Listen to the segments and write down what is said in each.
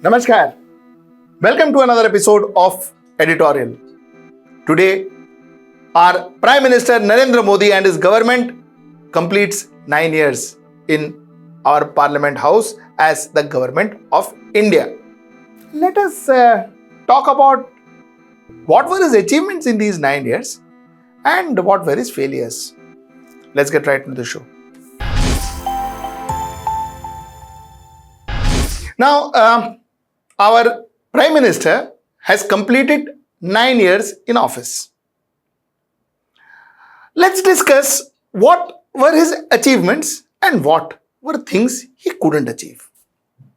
Namaskar. Welcome to another episode of Editorial. Today, our Prime Minister Narendra Modi and his government completes 9 years in our Parliament House as the Government of India. Let us talk about what were his achievements in these 9 years and what were his failures. Let's get right into the show. Now, our Prime Minister has completed 9 years in office. Let's discuss what were his achievements and what were things he couldn't achieve.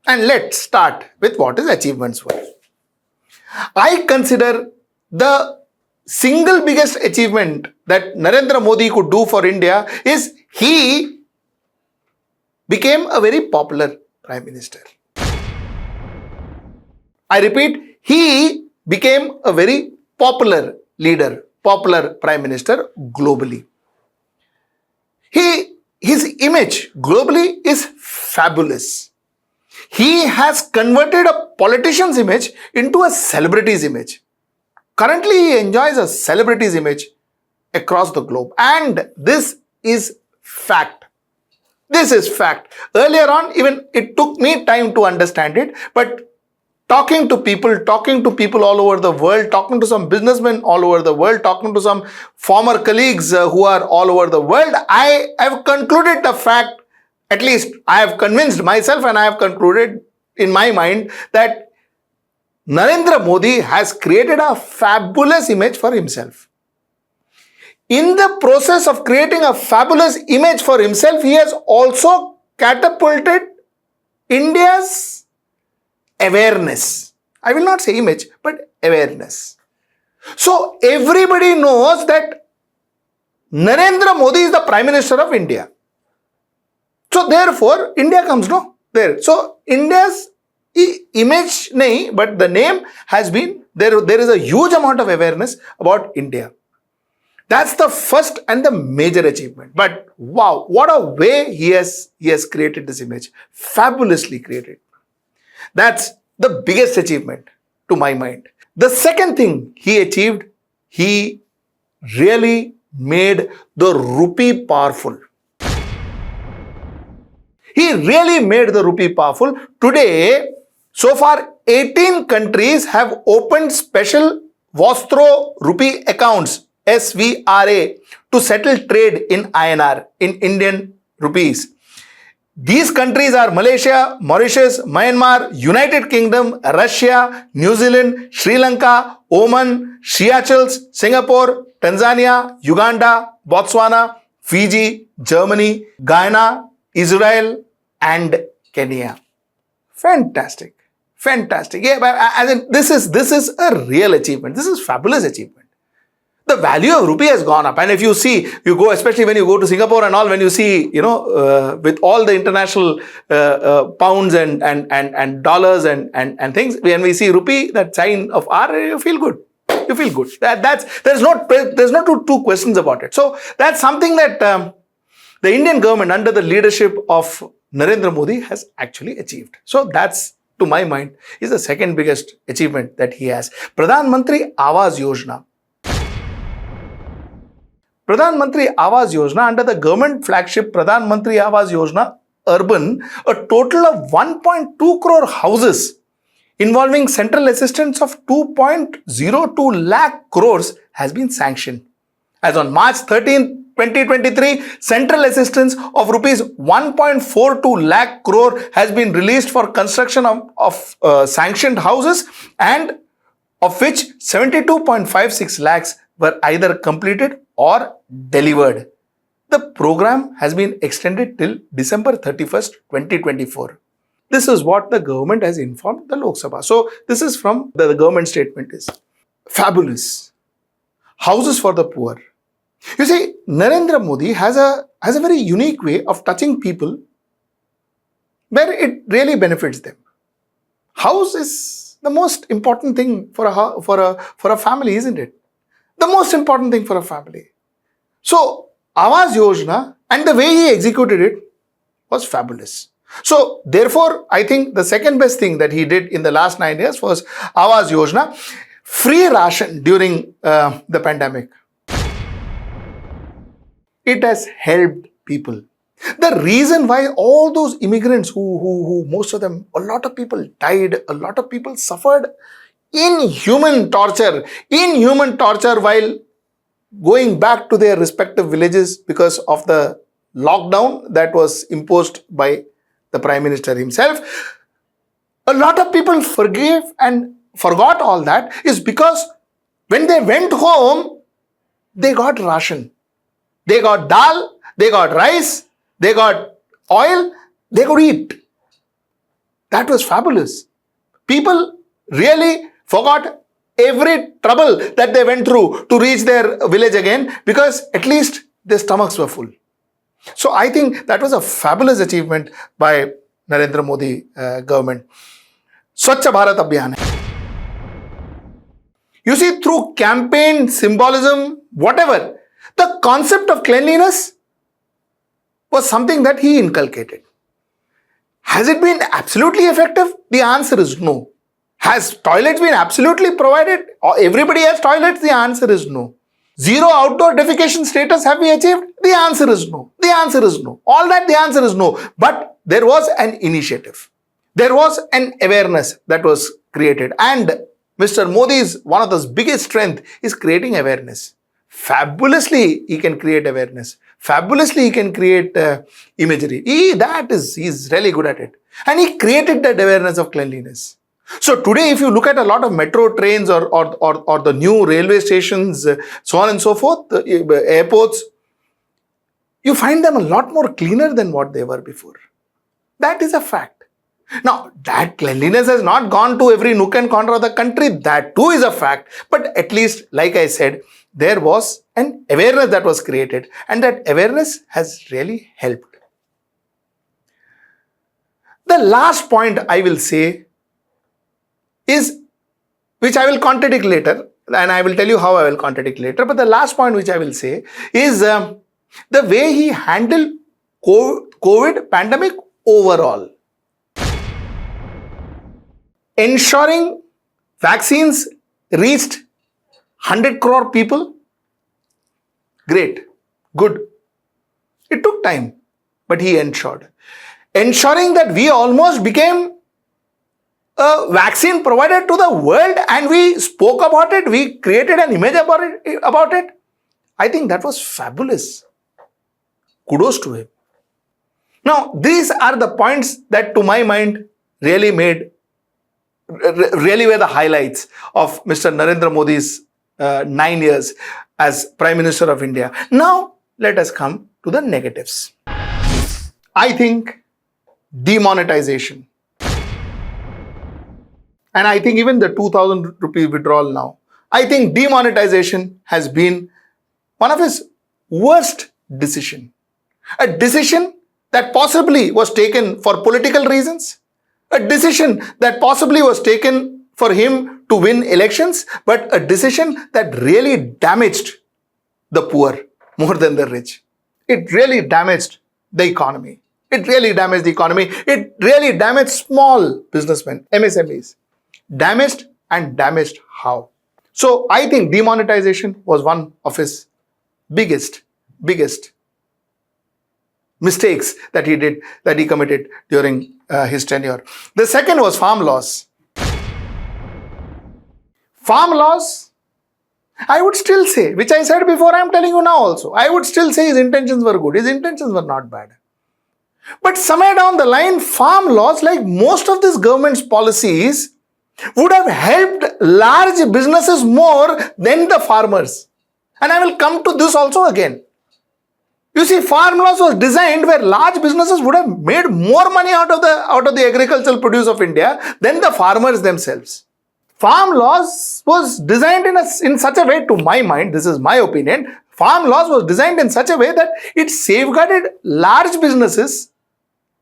And let's start with what his achievements were. I consider the single biggest achievement that Narendra Modi could do for India is he became a very popular Prime Minister. I repeat, he became a very popular leader, popular Prime Minister globally. His image globally is fabulous. He has converted a politician's image into a celebrity's image. Currently, he enjoys a celebrity's image across the globe. And this is fact. This is fact. Earlier on, even it took me time to understand it, but talking to people all over the world, talking to some businessmen all over the world, talking to some former colleagues who are all over the world, I have concluded the fact, at least I have convinced myself and I have concluded in my mind that Narendra Modi has created a fabulous image for himself. In the process of creating a fabulous image for himself, he has also catapulted India's awareness. I will not say image, but awareness. So everybody knows that Narendra Modi is the Prime Minister of India. So therefore, India comes there. So India's image, but the name has been, there is a huge amount of awareness about India. That's the first and the major achievement. But wow, what a way he has created this image. Fabulously created. That's the biggest achievement to my mind. The second thing he achieved, he really made the rupee powerful. He really made the rupee powerful. Today, so far 18 countries have opened special Vostro rupee accounts, SVRA, to settle trade in INR, in Indian rupees. These countries are Malaysia, Mauritius, Myanmar, United Kingdom, Russia, New Zealand, Sri Lanka, Oman, Seychelles, Singapore, Tanzania, Uganda, Botswana, Fiji, Germany, Guyana, Israel, and Kenya. Fantastic. Fantastic. Yeah, this is a real achievement. This is fabulous achievement. The value of rupee has gone up. And if you see, you go, especially when you go to Singapore and all, when you see, with all the international pounds and dollars and things, when we see rupee, that sign of R, you feel good. You feel good. There's no two questions about it. So that's something that the Indian government under the leadership of Narendra Modi has actually achieved. So that's, to my mind, is the second biggest achievement that he has. Pradhan Mantri Awas Yojana. Pradhan Mantri Awas Yojana, under the government flagship Pradhan Mantri Awas Yojana Urban, a total of 1.2 crore houses involving central assistance of 2.02 lakh crores has been sanctioned. As on March 13, 2023, central assistance of rupees 1.42 lakh crore has been released for construction of sanctioned houses, and of which 72.56 lakhs were either completed or delivered. The program has been extended till December 31st, 2024. This is what the government has informed the Lok Sabha. So this is from the government statement is fabulous. Houses for the poor. You see, Narendra Modi has a very unique way of touching people where it really benefits them. House is the most important thing for a family, isn't it? The most important thing for a family. So, Awas Yojana and the way he executed it was fabulous. So therefore, I think the second best thing that he did in the last 9 years was Awas Yojana, free ration during the pandemic. It has helped people. The reason why all those immigrants who most of them, a lot of people died, a lot of people suffered inhuman torture while going back to their respective villages because of the lockdown that was imposed by the Prime Minister himself. A lot of people forgave and forgot all that is because when they went home, they got ration. They got dal, they got rice, they got oil, they could eat. That was fabulous. People really forgot every trouble that they went through to reach their village again because at least their stomachs were full. So I think that was a fabulous achievement by Narendra Modi government. Swachh Bharat Abhiyan. You see, through campaign, symbolism, whatever, the concept of cleanliness was something that he inculcated. Has it been absolutely effective? The answer is no. Has toilets been absolutely provided? Or everybody has toilets? The answer is no. Zero outdoor defecation status have we achieved? The answer is no. The answer is no. All that, the answer is no. But there was an initiative. There was an awareness that was created. And Mr. Modi's one of his biggest strength is creating awareness. Fabulously, he can create awareness. Fabulously, he can create imagery. He's really good at it. And he created that awareness of cleanliness. So today, if you look at a lot of metro trains or the new railway stations, so on and so forth, airports, you find them a lot more cleaner than what they were before. That is a fact. Now, that cleanliness has not gone to every nook and corner of the country. That too is a fact. But at least, like I said, there was an awareness that was created. And that awareness has really helped. The last point I will say is, which I will contradict later, and I will tell you how I will contradict later. But the last point which I will say is the way he handled COVID pandemic overall. Ensuring vaccines reached 100 crore people. Great. Good. It took time, but he ensured. Ensuring that we almost became a vaccine provider to the world and we spoke about it, we created an image about it. I think that was fabulous. Kudos to him. Now, these are the points that to my mind really were the highlights of Mr. Narendra Modi's 9 years as Prime Minister of India. Now, let us come to the negatives. I think demonetization. And I think even the 2,000 rupee withdrawal now. I think demonetization has been one of his worst decisions. A decision that possibly was taken for political reasons. A decision that possibly was taken for him to win elections, but a decision that really damaged the poor more than the rich. It really damaged the economy. It really damaged the economy. It really damaged small businessmen, MSMEs. Damaged and damaged how? So I think demonetization was one of his biggest mistakes that he committed during his tenure. The second was farm laws. Farm laws, I would still say, which I said before, I am telling you now also, I would still say his intentions were good. His intentions were not bad. But somewhere down the line, farm laws, like most of this government's policies, would have helped large businesses more than the farmers. And I will come to this also again. You see, farm laws was designed where large businesses would have made more money out of the agricultural produce of India than the farmers themselves. Farm laws was designed in such a way, to my mind, this is my opinion, farm laws was designed in such a way that it safeguarded large business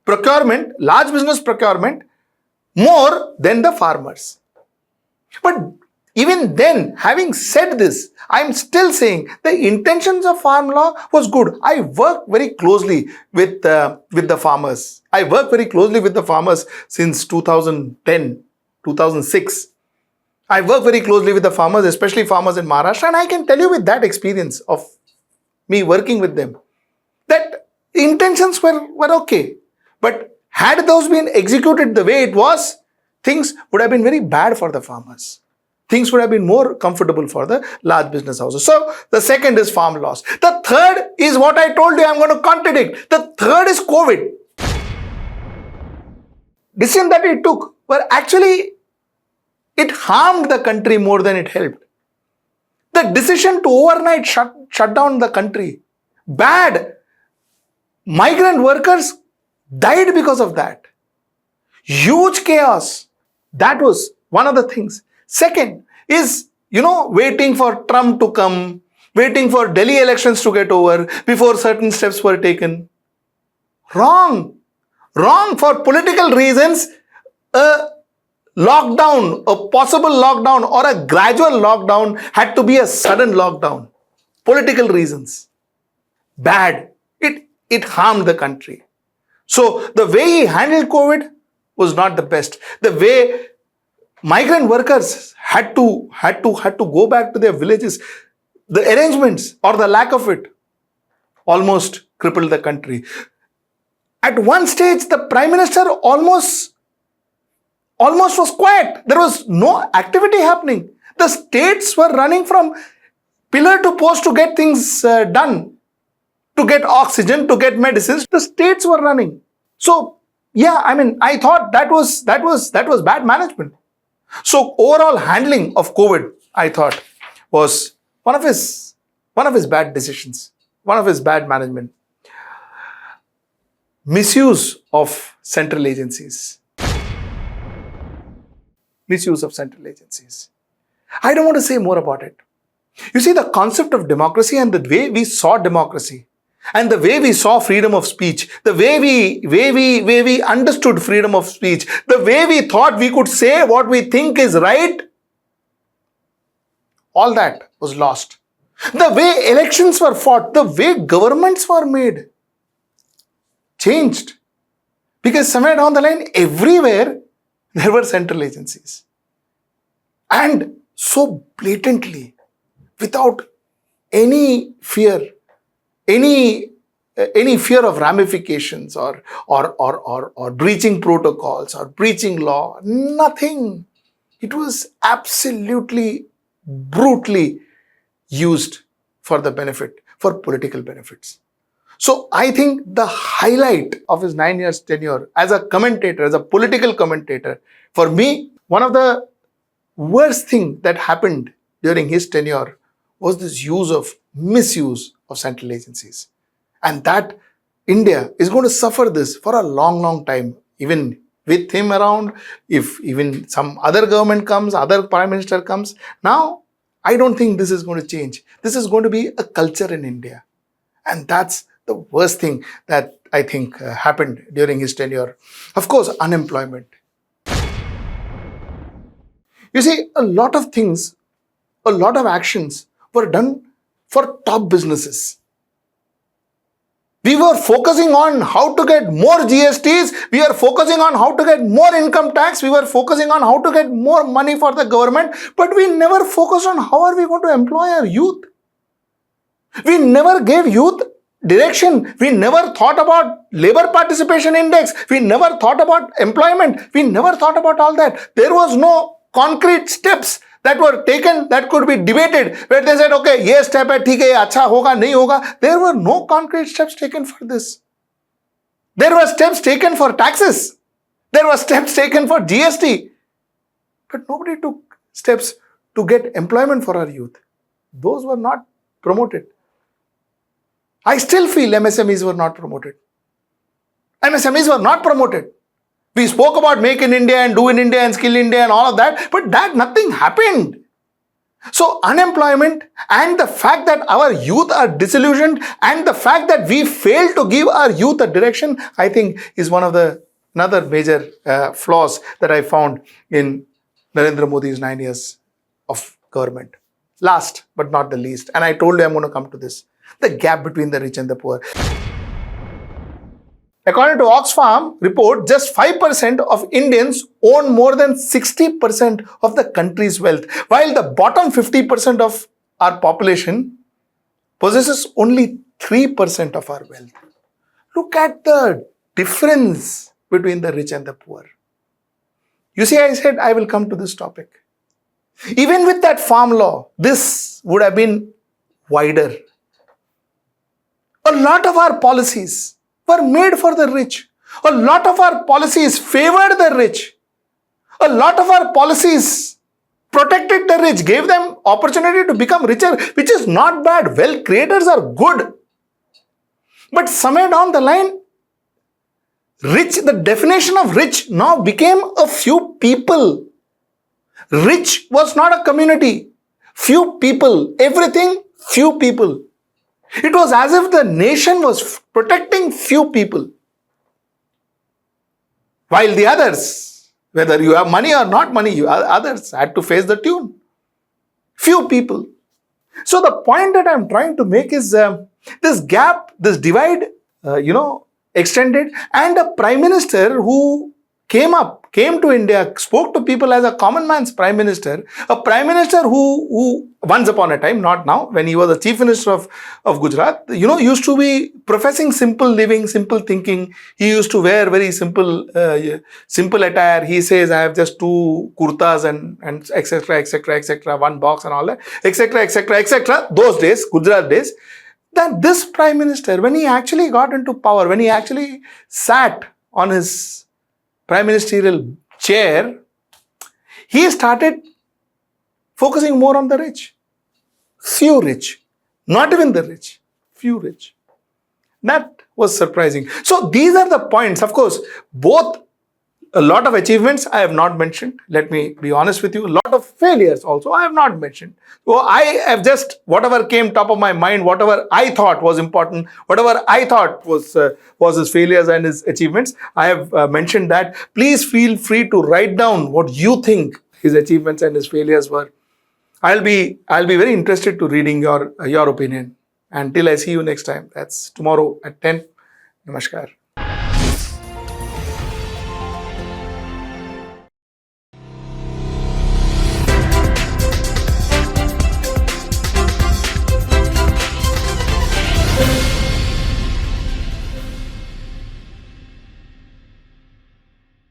procurement more than the farmers. But Even then, having said this, I'm still saying the intentions of farm law was good. I work very closely with the farmers. I work very closely with the farmers since 2010, 2006. I work very closely with the farmers, especially farmers in Maharashtra, and I can tell you with that experience of me working with them, that intentions were okay. But had those been executed the way it was, things would have been very bad for the farmers. Things would have been more comfortable for the large business houses. So the second is farm laws. The third is what I told you I'm going to contradict. The third is COVID. Decision that it took were actually, it harmed the country more than it helped. The decision to overnight shut down the country, bad. Migrant workers died because of that. Huge chaos. That was one of the things. Second is, waiting for Trump to come, waiting for Delhi elections to get over before certain steps were taken. Wrong. Wrong. For political reasons, a lockdown, a possible lockdown or a gradual lockdown had to be a sudden lockdown. Political reasons. Bad. It harmed the country. So the way he handled COVID was not the best. The way migrant workers had to go back to their villages, the arrangements or the lack of it almost crippled the country. At one stage, the Prime Minister almost was quiet. There was no activity happening. The states were running from pillar to post to get things done, to get oxygen, to get medicines. The states were running. So, I thought that was bad management. So overall handling of COVID, I thought, was one of his bad decisions, one of his bad management. Misuse of central agencies. Misuse of central agencies. I don't want to say more about it. You see, the concept of democracy and the way we saw democracy and the way we saw freedom of speech, the way we understood freedom of speech, the way we thought we could say what we think is right, all that was lost. The way elections were fought, the way governments were made, changed. Because somewhere down the line, everywhere, there were central agencies. And so blatantly, without any fear, any fear of ramifications or breaching protocols or breaching law, nothing. It was absolutely brutally used for the benefit, for political benefits. So I think the highlight of his 9 years tenure as a commentator, as a political commentator, for me, one of the worst thing that happened during his tenure was this misuse of central agencies. And that India is going to suffer this for a long, long time. Even with him around, if even some other government comes, other prime minister comes. Now, I don't think this is going to change. This is going to be a culture in India. And that's the worst thing that I think happened during his tenure. Of course, unemployment. You see, a lot of things, a lot of actions were done for top businesses. We were focusing on how to get more GSTs. We were focusing on how to get more income tax. We were focusing on how to get more money for the government. But we never focused on how are we going to employ our youth. We never gave youth direction. We never thought about labor participation index. We never thought about employment. We never thought about all that. There was no concrete steps that were taken that could be debated, where they said, okay, ye step hai, theek hai, acha hoga, nahi hoga. There were no concrete steps taken for this. There were steps taken for taxes. There were steps taken for GST. But nobody took steps to get employment for our youth. Those were not promoted. I still feel MSMEs were not promoted. MSMEs were not promoted. We spoke about Make in India and Do in India and Skill India and all of that, but nothing happened. So unemployment and the fact that our youth are disillusioned and the fact that we failed to give our youth a direction, I think is one of the another major flaws that I found in Narendra Modi's 9 years of government. Last but not the least, and I told you I'm going to come to this, the gap between the rich and the poor. According to Oxfam report, just 5% of Indians own more than 60% of the country's wealth, while the bottom 50% of our population possesses only 3% of our wealth. Look at the difference between the rich and the poor. You see, I said I will come to this topic. Even with that farm law, this would have been wider. A lot of our policies were made for the rich. A lot of our policies favored the rich. A lot of our policies protected the rich, gave them opportunity to become richer, which is not bad. Wealth creators are good. But somewhere down the line, rich, the definition of rich now became a few people. Rich was not a community. Few people. Everything, few people. It was as if the nation was protecting few people. While the others, whether you have money or not money, others had to face the tune. Few people. So the point that I'm trying to make is this gap, this divide, extended, and a prime minister who came to India, spoke to people as a common man's prime minister, a prime minister who once upon a time, not now, when he was the chief minister of Gujarat, used to be professing simple living, simple thinking. He used to wear very simple attire. He says, I have just 2 kurtas and etc., one box and all that, etc. Those days, Gujarat days. Then this prime minister, when he actually got into power, when he actually sat on his prime ministerial chair, he started focusing more on the rich. Few rich. Not even the rich. Few rich. That was surprising. So these are the points. Of course, both a lot of achievements I have not mentioned. Let me be honest with you. A lot of failures also I have not mentioned. So I have just, whatever came top of my mind, whatever I thought was important, whatever I thought was his failures and his achievements, I have mentioned that. Please feel free to write down what you think his achievements and his failures were. I'll be very interested to reading your opinion. Until I see you next time, that's tomorrow at 10. Namaskar.